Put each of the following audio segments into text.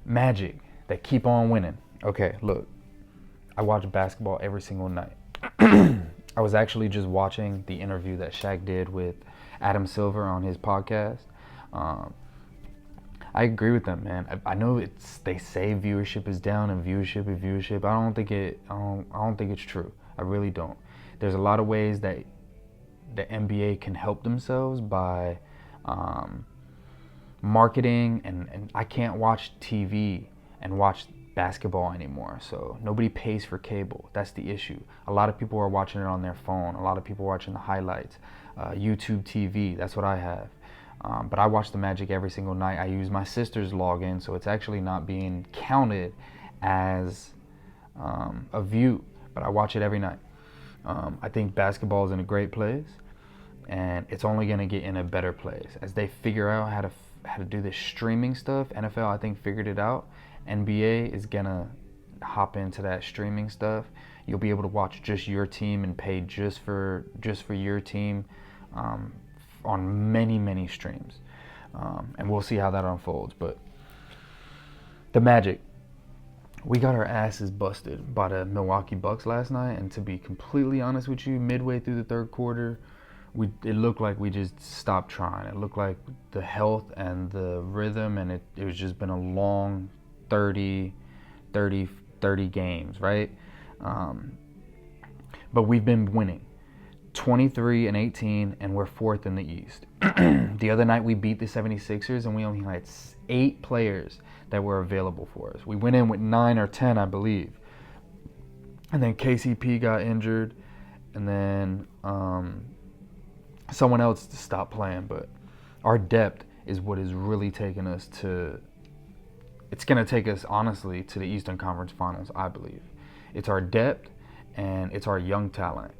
Magic, they keep on winning. Okay, look, I watch basketball every single night. I was actually just watching the interview that Shaq did with Adam Silver on his podcast. Um, I agree with them, man. I know they say viewership is down and viewership. I don't think it's true. I really don't. There's a lot of ways that the NBA can help themselves by marketing, and I can't watch TV and watch basketball anymore. So nobody pays for cable. That's the issue. A lot of people are watching it on their phone. A lot of people are watching the highlights. YouTube TV. That's what I have. But I watch the Magic every single night. I use my sister's login, so it's actually not being counted as a view. But I watch it every night. I think basketball is in a great place, and it's only going to get in a better place as they figure out how to do this streaming stuff. NFL, I think, figured it out. NBA is going to hop into that streaming stuff. You'll be able to watch just your team and pay just for your team on many streams, and we'll see how that unfolds. But the Magic, we got our asses busted by the Milwaukee Bucks last night, and to be completely honest with you, midway through the third quarter, it looked like we just stopped trying. It looked like the health and the rhythm, and it was just been a long 30 games, right? But we've been winning 23-18, and we're fourth in the East. The other night we beat the 76ers, and we only had 8 players that were available for us. We went in with 9 or 10, I believe. And then KCP got injured, and then someone else stopped playing. But our depth is what is really taking us to... It's going to take us, honestly, to the Eastern Conference Finals, I believe. It's our depth, and it's our young talent,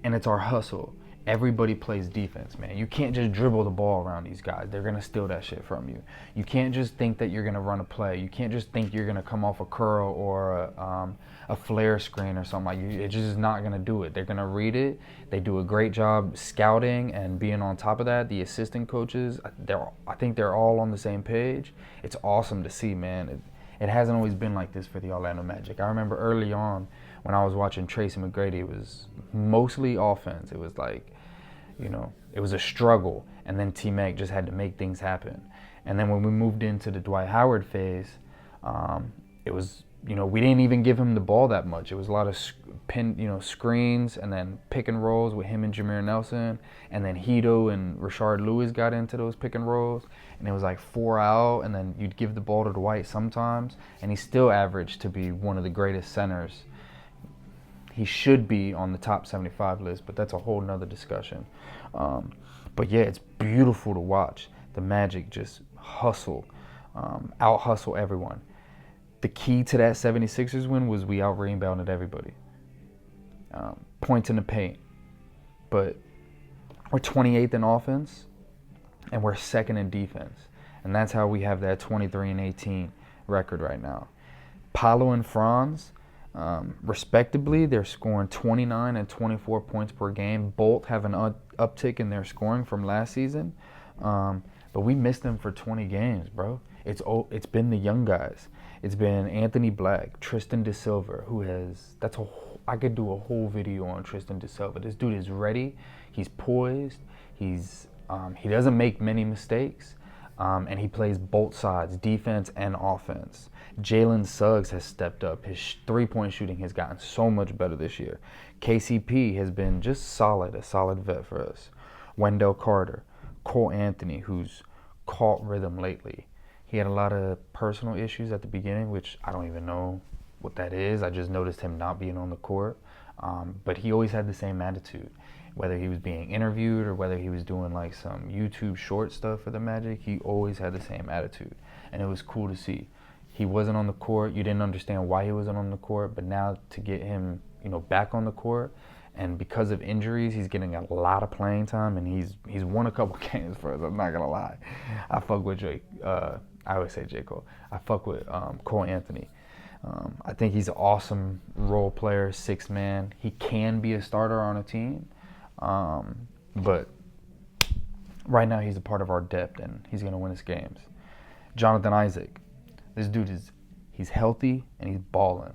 and it's our hustle. Everybody plays defense, man. You can't just dribble the ball around these guys. They're going to steal that shit from you. You can't just think that you're going to run a play. You can't just think you're going to come off a curl or a flare screen or something. It's just not going to do it. They're going to read it. They do a great job scouting and being on top of that. The assistant coaches, I think they're all on the same page. It's awesome to see, man. It hasn't always been like this for the Orlando Magic. I remember early on when I was watching Tracy McGrady, it was mostly offense. It was like, it was a struggle, and then T-Mac just had to make things happen. And then when we moved into the Dwight Howard phase, it was, we didn't even give him the ball that much. It was a lot of screens and then pick and rolls with him and Jameer Nelson, and then Hito and Rashard Lewis got into those pick and rolls, and it was like 4 out, and then you'd give the ball to Dwight sometimes, and he still averaged to be one of the greatest centers. He should be on the top 75 list, but that's a whole nother discussion. But yeah, it's beautiful to watch. The Magic just hustle, out-hustle everyone. The key to that 76ers win was we out-rebounded everybody. Points in the paint. But we're 28th in offense, and we're second in defense. And that's how we have that 23-18 record right now. Paolo and Franz, respectively, they're scoring 29 and 24 points per game. Both have an uptick in their scoring from last season, but we missed them for 20 games, bro. It's been the young guys. It's been Anthony Black, Tristan DeSilva, I could do a whole video on Tristan DeSilva. This dude is ready. He's poised. He doesn't make many mistakes, and he plays both sides, defense and offense. Jalen Suggs has stepped up. His three-point shooting has gotten so much better this year. KCP has been just a solid vet for us. Wendell Carter, Cole Anthony, who's caught rhythm lately. He had a lot of personal issues at the beginning, which I don't even know what that is. I just noticed him not being on the court. But he always had the same attitude. Whether he was being interviewed or whether he was doing like some YouTube short stuff for the Magic, he always had the same attitude. And it was cool to see. He wasn't on the court. You didn't understand why he wasn't on the court, but now to get him, back on the court, and because of injuries, he's getting a lot of playing time, and he's won a couple games for us. I'm not gonna lie. I fuck with Jake. I always say J. Cole. I fuck with Cole Anthony. I think he's an awesome role player, 6 man. He can be a starter on a team, but right now he's a part of our depth, and he's gonna win us games. Jonathan Isaac. This dude he's healthy and he's balling.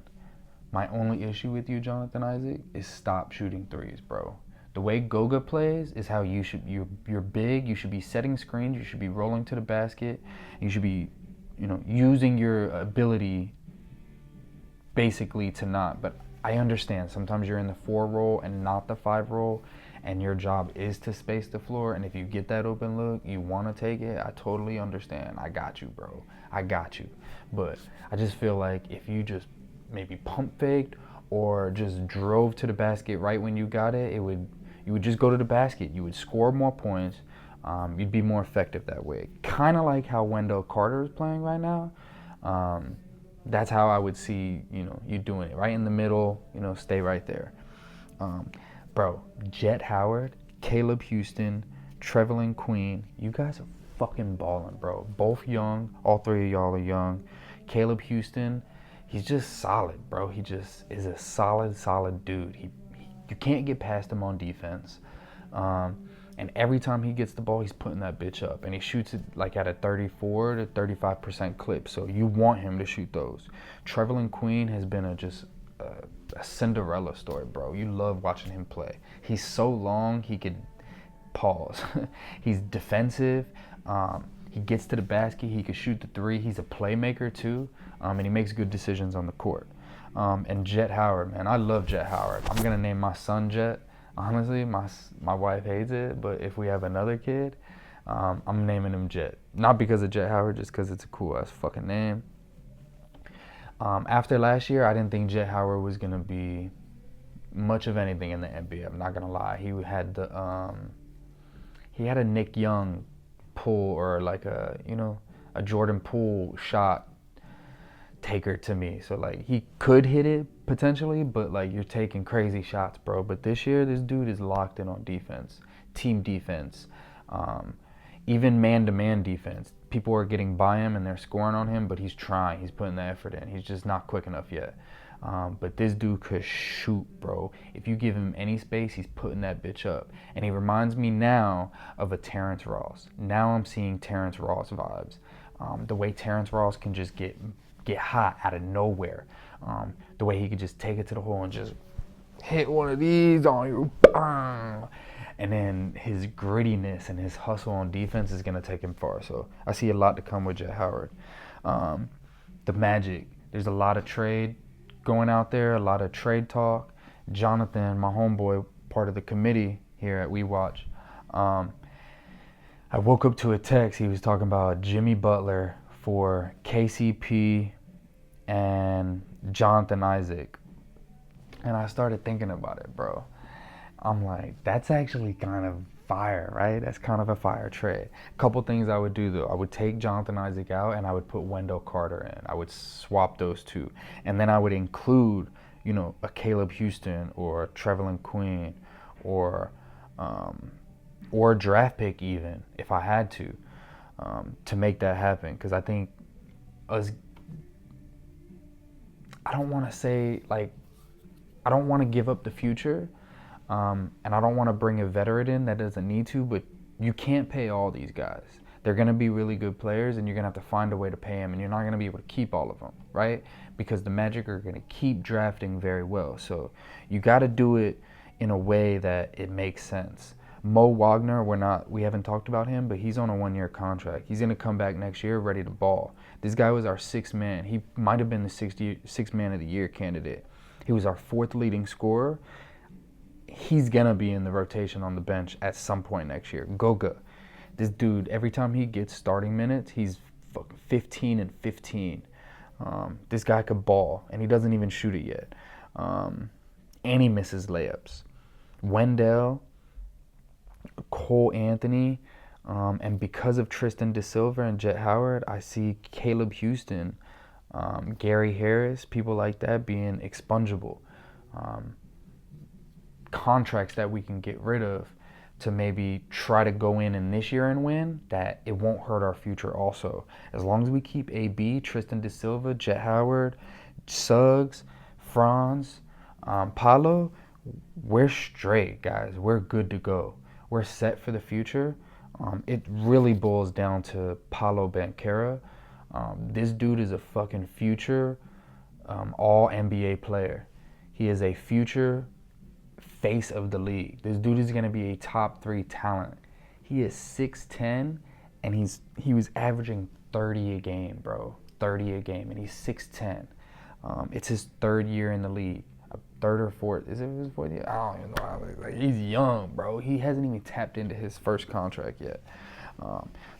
My only issue with you, Jonathan Isaac, is stop shooting threes, bro. The way Goga plays is how you should. You're big. You should be setting screens. You should be rolling to the basket. You should be, using your ability, basically to not. But I understand sometimes you're in the 4 role and not the 5 role, and your job is to space the floor. And if you get that open look, you want to take it. I totally understand. I got you, bro. I got you. But I just feel like if you just maybe pump faked or just drove to the basket right when you got it, you would just go to the basket. You would score more points. You'd be more effective that way. Kind of like how Wendell Carter is playing right now. That's how I would see, you doing it. Right in the middle, stay right there. Bro, Jet Howard, Caleb Houston, Trevelyan Queen, you guys are fucking balling, bro. Both young. All 3 of y'all are young. Caleb Houston, he's just solid, bro. He just is a solid dude. You can't get past him on defense. And every time he gets the ball, he's putting that bitch up. And he shoots it like at a 34 to 35% clip. So you want him to shoot those. Trevelyan Queen has been a Cinderella story, bro. You love watching him play. He's so long, he could pause. He's defensive. He gets to the basket. He can shoot the 3. He's a playmaker too. And he makes good decisions on the court. And Jet Howard, man, I love Jet Howard. I'm gonna name my son Jet. Honestly, my wife hates it, but if we have another kid, I'm naming him Jet. Not because of Jet Howard, just because it's a cool ass fucking name. After last year, I didn't think Jet Howard was gonna be much of anything in the NBA. I'm not gonna lie. He had a Nick Young pull, or like a Jordan Poole shot taker to me. So like he could hit it potentially, but like you're taking crazy shots, bro. But this year, this dude is locked in on defense, team defense, even man-to-man defense. People are getting by him and they're scoring on him, but he's trying. He's putting the effort in. He's just not quick enough yet. But this dude could shoot, bro. If you give him any space, he's putting that bitch up. And he reminds me now of a Terrence Ross. Now I'm seeing Terrence Ross vibes. The way Terrence Ross can just get hot out of nowhere. The way he could just take it to the hole and just hit one of these on you. Bang! And then his grittiness and his hustle on defense is going to take him far. So I see a lot to come with Jet Howard. The Magic, there's a lot of trade going out there, a lot of trade talk. Jonathan, my homeboy, part of the committee here at WeWatch, I woke up to a text. He was talking about Jimmy Butler for KCP and Jonathan Isaac. And I started thinking about it, bro. I'm like, that's actually kind of fire, right? That's kind of a fire trade. A couple things I would do, though. I would take Jonathan Isaac out and I would put Wendell Carter in. I would swap those two. And then I would include, a Caleb Houston or a Trevelyan Queen or a draft pick even, if I had to make that happen. Because I think I don't want to say, like, I don't want to give up the future. And I don't want to bring a veteran in that doesn't need to, but you can't pay all these guys. They're going to be really good players, and you're going to have to find a way to pay them, and you're not going to be able to keep all of them, right? Because the Magic are going to keep drafting very well. So you got to do it in a way that it makes sense. Mo Wagner, we haven't talked about him, but he's on a 1-year contract. He's going to come back next year ready to ball. This guy was our 6th man. He might have been the 6th man of the year candidate. He was our 4th leading scorer. He's going to be in the rotation on the bench at some point next year. Goga. This dude, every time he gets starting minutes, he's fucking 15 and 15. This guy could ball, and he doesn't even shoot it yet. And he misses layups. Wendell, Cole Anthony, and because of Tristan Da Silva and Jet Howard, I see Caleb Houston, Gary Harris, people like that being expungible. Contracts that we can get rid of to maybe try to go in this year and win, that it won't hurt our future also. As long as we keep AB, Tristan Da Silva, Jet Howard, Suggs, Franz, Paolo, we're straight, guys. We're good to go. We're set for the future. It really boils down to Paolo Banchero. This dude is a fucking future all NBA player. He is a future face of the league. This dude is going to be a top 3 talent. He is 6'10", and he was averaging 30 a game, bro. 30 a game, and he's 6'10". It's his 3rd year in the league. 3rd or 4th. Is it his 4th year? I don't even know. Like, he's young, bro. He hasn't even tapped into his first contract yet.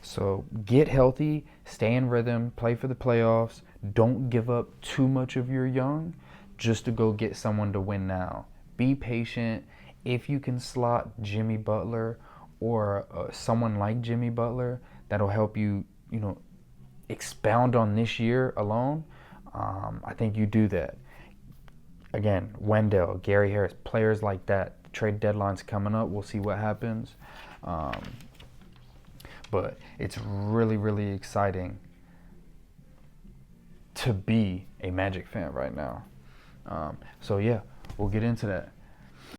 So get healthy, stay in rhythm, play for the playoffs. Don't give up too much of your young just to go get someone to win now. Be patient. If you can slot Jimmy Butler or someone like Jimmy Butler, that'll help you, expound on this year alone. I think you do that. Again, Wendell, Gary Harris, players like that. The trade deadline's coming up. We'll see what happens. But it's really, really exciting to be a Magic fan right now. So yeah, we'll get into that.